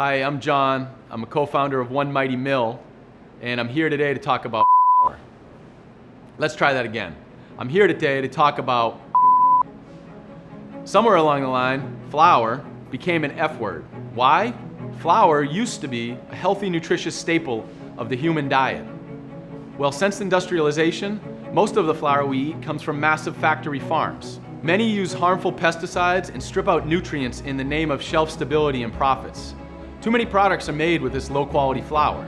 Hi, I'm John. I'm a co-founder of One Mighty Mill, and I'm here today to talk about flour. Let's try that again. I'm here today to talk about somewhere along the line, flour became an F word. Why? Flour used to be a healthy, nutritious staple of the human diet. Well, since industrialization, most of the flour we eat comes from massive factory farms. Many use harmful pesticides and strip out nutrients in the name of shelf stability and profits. Too many products are made with this low-quality flour.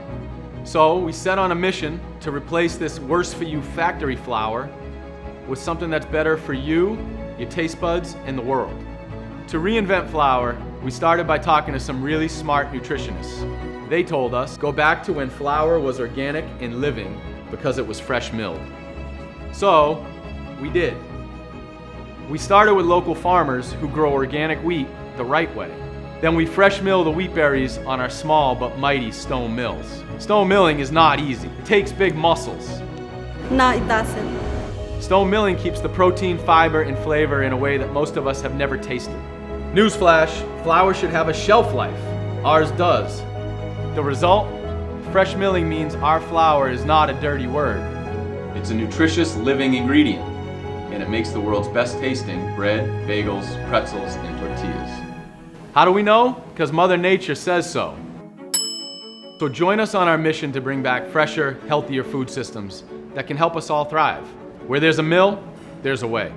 So we set on a mission to replace this worse-for-you factory flour with something that's better for you, your taste buds, and the world. To reinvent flour, we started by talking to some really smart nutritionists. They told us, go back to when flour was organic and living because it was fresh milled. So we did. We started with local farmers who grow organic wheat the right way. Then we fresh mill the wheat berries on our small but mighty stone mills. Stone milling is not easy. It takes big muscles. No, it doesn't. Stone milling keeps the protein, fiber, and flavor in a way that most of us have never tasted. Newsflash, flour should have a shelf life. Ours does. The result? Fresh milling means our flour is not a dirty word. It's a nutritious, living ingredient, and it makes the world's best tasting bread, bagels, pretzels, and tortillas. How do we know? Because Mother Nature says so. So join us on our mission to bring back fresher, healthier food systems that can help us all thrive. Where there's a mill, there's a way.